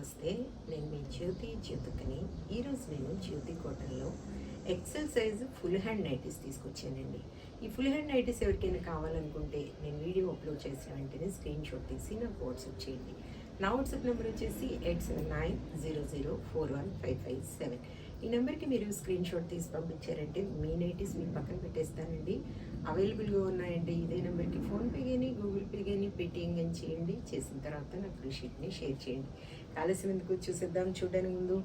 నమస్తే. నేను మీ జ్యోతికని. ఈరోజు నేను జ్యోతి కాటన్లో excel size full hand nighties తీసుకొచ్చానండి. ఈ ఫుల్ హ్యాండ్ నైటీస్ ఎవరికైనా కావాలనుకుంటే నేను వీడియో అప్లోడ్ చేసిన వెంటనే స్క్రీన్ షాట్ తీసి నాకు వాట్సాప్ చేయండి. నా వాట్సాప్ నెంబర్ వచ్చేసి 8790041557. ఈ నెంబర్కి మీరు స్క్రీన్ షాట్ తీసి పంపించారంటే మీ నైటీస్ మీకు పక్కన పెట్టేస్తానండి. అవైలబుల్గా ఉన్నాయండి. ఇదే నెంబర్కి ఫోన్పే కానీ గూగుల్ పే కానీ పేటిఎం కానీ చేయండి. చేసిన తర్వాత నాకు రిషీట్ని షేర్ చేయండి. ఆలస్యం ఎందుకు, చూసేద్దాం. చూడడానికి ముందు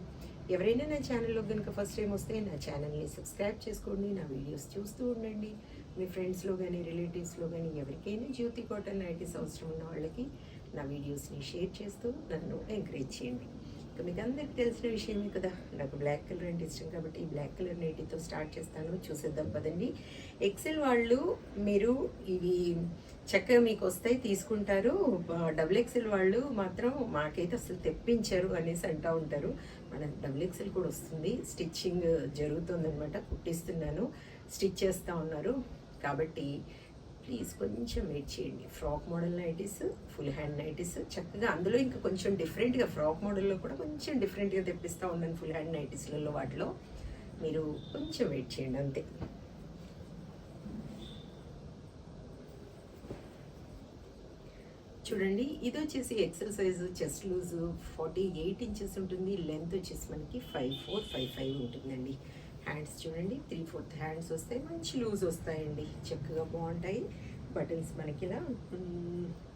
ఎవరైనా నా ఛానల్లో కనుక ఫస్ట్ టైం వస్తే నా ఛానల్ని సబ్స్క్రైబ్ చేసుకోండి. నా వీడియోస్ చూస్తూ ఉండండి. మీ ఫ్రెండ్స్లో కానీ రిలేటివ్స్లో కానీ ఎవరికైనా జ్యోతి కాటన్ నైటీస్ అవసరం ఉన్న వాళ్ళకి నా వీడియోస్ని షేర్ చేస్తూ నన్ను ఎంకరేజ్ చేయండి. ఇక మీకు అందరికి తెలిసిన విషయమే కదా, నాకు బ్లాక్ కలర్ అంటే ఇష్టం కాబట్టి ఈ బ్లాక్ కలర్ నైటీతో స్టార్ట్ చేస్తాను. చూసేద్దాం పదండి. ఎక్సెల్ వాళ్ళు మీరు ఇవి చక్కగా మీకు వస్తాయి, తీసుకుంటారు. డబుల్ ఎక్సెల్ వాళ్ళు మాత్రం మాకైతే అసలు తెప్పించారు అనేసి అంటూ ఉంటారు. మన డబుల్ ఎక్సెల్ కూడా వస్తుంది, స్టిచ్చింగ్ జరుగుతుందనమాట. కుట్టిస్తున్నాను, స్టిచ్ చేస్తూ ఉన్నారు. కాబట్టి ప్లీజ్ కొంచెం వెయిట్ చేయండి. Frock model nighties, full hand nighties చక్కగా, అందులో ఇంకా కొంచెం డిఫరెంట్గా ఫ్రాక్ మోడల్లో కూడా కొంచెం డిఫరెంట్గా తెప్పిస్తూ ఉన్నాను. ఫుల్ హ్యాండ్ నైటీస్లలో వాటిలో మీరు కొంచెం వెయిట్ చేయండి అంతే. చూడండి, ఇది వచ్చేసి XL size, chest loose 48 inches ఉంటుంది. లెంత్ వచ్చేసి మనకి 5455 ఉంటుందండి. హ్యాండ్స్ చూడండి, 3/4 హ్యాండ్స్ వస్తాయి, మంచి లూజ్ వస్తాయండి, చక్కగా బాగుంటాయి. బటన్స్ మనకి ఇలా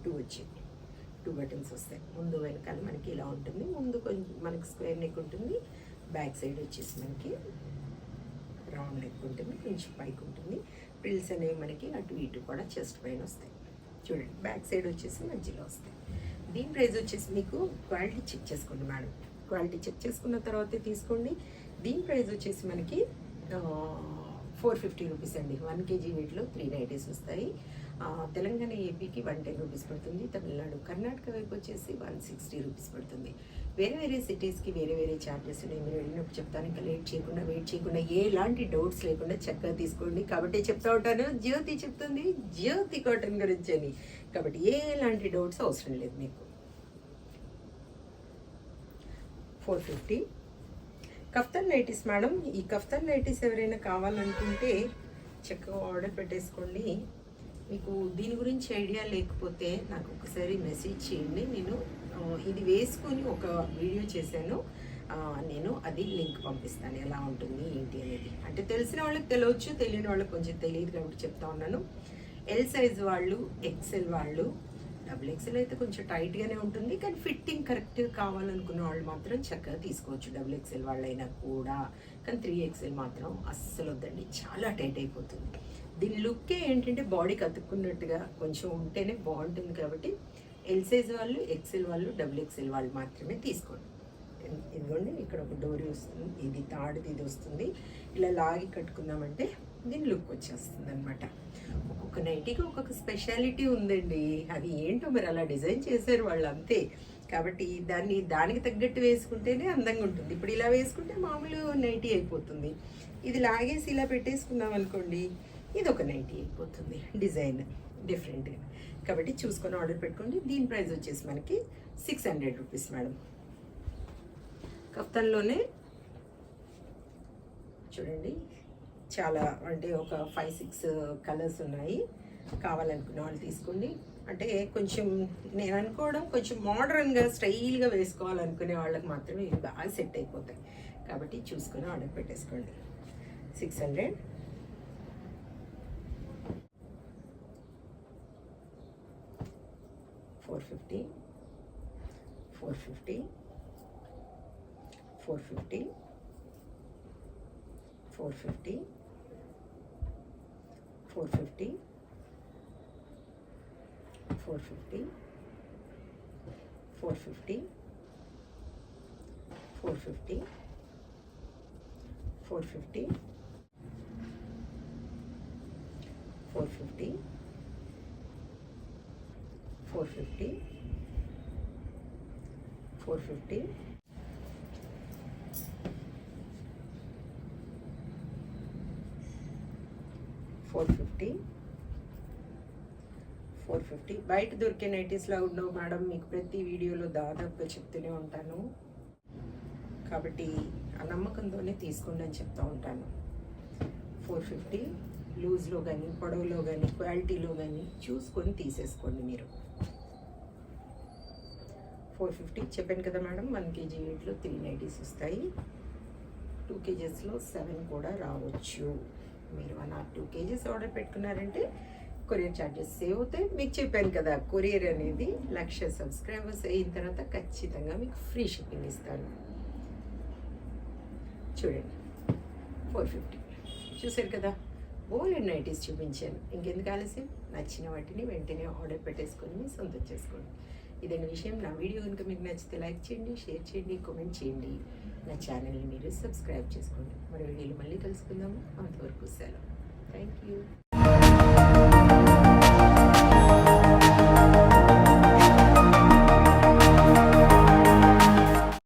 2 బటన్స్ వస్తాయి. ముందు వెనకాల మనకి ఇలా ఉంటుంది. ముందు కొంచెం మనకి స్క్వేర్ నెక్ ఉంటుంది. బ్యాక్ సైడ్ వచ్చేసి మనకి రౌండ్ నెక్ ఉంటుంది, కొంచెం పైకి ఉంటుంది. ప్రిల్స్ అనేవి మనకి అటు ఇటు కూడా చెస్ట్ పైన వస్తాయి. చూడండి, బ్యాక్ సైడ్ వచ్చేసి మధ్యలో వస్తాయి. దీని ప్రైస్ వచ్చేసి మీకు క్వాలిటీ చెక్ చేసుకోండి మేడం. క్వాలిటీ చెక్ చేసుకున్న తర్వాతే తీసుకోండి. దీని ప్రైస్ వచ్చేసి మనకి 450 రూపీస్ అండి. 1 kg వెయిట్లో 3 నైటీస్ వస్తాయి. తెలంగాణ ఏపీకి 110 రూపీస్ పడుతుంది. తమిళనాడు కర్ణాటక వైపు వచ్చేసి 160 రూపీస్ పడుతుంది. వేరే వేరే సిటీస్కి వేరే వేరే ఛార్జెస్ ఉన్నాయి. మీరు వెళ్ళినప్పుడు చెప్తాను. ఇంకా వెయిట్ చేయకుండా ఎలాంటి డౌట్స్ లేకుండా చక్కగా తీసుకోండి. కాబట్టి చెప్తా ఉంటాను, జ్యోతి చెప్తుంది జ్యోతి కాటన్ గురించి అని. కాబట్టి ఎలాంటి డౌట్స్ అవసరం లేదు మీకు. 450 కఫ్తాన్ నైటీస్ మేడం. ఈ కఫ్తాన్ నైటీస్ ఎవరైనా కావాలనుకుంటే చక్కగా ఆర్డర్ పెట్టేసుకోండి. మీకు దీని గురించి ఐడియా లేకపోతే నాకు ఒకసారి మెసేజ్ చేయండి. నేను ఇది వేసుకొని ఒక వీడియో చేశాను, నేను అది లింక్ పంపిస్తాను, ఎలా ఉంటుంది ఏంటి అనేది. అంటే తెలిసిన వాళ్ళకి తెలియచ్చు, తెలియని వాళ్ళకి కొంచెం తెలియదు కాబట్టి చెప్తా ఉన్నాను. ఎల్ సైజ్ వాళ్ళు, ఎక్సెల్ వాళ్ళు, డబుల్ ఎక్సెల్ అయితే కొంచెం టైట్గానే ఉంటుంది, కానీ ఫిట్టింగ్ కరెక్ట్గా కావాలనుకున్న వాళ్ళు మాత్రం చక్కగా తీసుకోవచ్చు. డబుల్ ఎక్సెల్ వాళ్ళైనా కూడా. కానీ 3XL మాత్రం అస్సలు వద్దండి, చాలా టైట్ అయిపోతుంది. దీని లుక్కే ఏంటంటే బాడీకి అతుక్కున్నట్టుగా కొంచెం ఉంటేనే బాగుంటుంది. కాబట్టి ఎల్ సైజ్ వాళ్ళు, ఎక్సెల్ వాళ్ళు, డబుల్ ఎక్సెల్ వాళ్ళు మాత్రమే తీసుకోండి. ఇదిగోండి, ఇక్కడ ఒక డోరీ వస్తుంది, ఇది తాడుది ఇది వస్తుంది. ఇలా లాగి కట్టుకుందామంటే దీని లుక్ వచ్చేస్తుంది అనమాట. ఒక్కొక్క నైటీకి ఒక్కొక్క స్పెషాలిటీ ఉందండి. అది ఏంటో మరి అలా డిజైన్ చేశారు వాళ్ళు, అంతే. కాబట్టి దానికి తగ్గట్టు వేసుకుంటేనే అందంగా ఉంటుంది. ఇప్పుడు ఇలా వేసుకుంటే మామూలు నైటీ అయిపోతుంది. ఇది లాగేసి ఇలా పెట్టేసుకున్నాం అనుకోండి, ఇది ఒక నైటీ అయిపోతుంది, డిజైన్ డిఫరెంట్గా. కాబట్టి చూసుకొని ఆర్డర్ పెట్టుకోండి. దీని ప్రైస్ వచ్చేసి మనకి 600 రూపీస్ మేడం. కఫ్తాన్లోనే చూడండి, చాలా అంటే ఒక 5-6 కలర్స్ ఉన్నాయి. కావాలనుకున్న వాళ్ళు తీసుకోండి. అంటే కొంచెం నేను అనుకోవడం కొంచెం మోడర్న్గా స్టైల్గా వేసుకోవాలనుకునే వాళ్ళకి మాత్రమే ఇవి బాగా సెట్ అయిపోతాయి. కాబట్టి చూసుకొని ఆర్డర్ పెట్టేసుకోండి. 600. 450. 450. 450. 450. 450. 450. 450. 450. 450. 450. 450. 450. 450. 450. బయట దొరికే నైటీస్లా ఉండవు మేడం, మీకు ప్రతి వీడియోలో దాదాపుగా చెప్తూనే ఉంటాను, కాబట్టి ఆ నమ్మకంతోనే తీసుకోండి అని చెప్తూ ఉంటాను. 450 లూజ్లో కానీ పొడవులో కానీ క్వాలిటీలో కానీ చూసుకొని తీసేసుకోండి మీరు. 450 చెప్పాను కదా మేడం. 1 kg వెయిట్లో 3 నైటీస్ వస్తాయి. 2 kgsలో 7 కూడా రావచ్చు. మీరు 1 or 2 kgs ఆర్డర్ పెట్టుకున్నారంటే కొరియర్ ఛార్జెస్ సేవ్ అవుతాయి. మీకు చెప్పాను కదా, కొరియర్ అనేది 1,00,000 సబ్స్క్రైబర్స్ అయిన తర్వాత ఖచ్చితంగా మీకు ఫ్రీ షిప్పింగ్ ఇస్తాను. చూడండి 450 చూసారు కదా, బోలెడ్ నైటీస్ చూపించాను. ఇంకెందుకు ఆలస్యం, నచ్చిన వాటిని వెంటనే ఆర్డర్ పెట్టేసుకొని మీ సొంతం చేసుకోండి. ఇదైన విషయం. నా వీడియో కనుక మీకు నచ్చితే లైక్ చేయండి, షేర్ చేయండి, కామెంట్ చేయండి. నా ఛానల్ని మీరు సబ్స్క్రైబ్ చేసుకోండి. మరో వీడియోలో మళ్ళీ కలుసుకుందాము. అంతవరకు సెలవు. Thank you.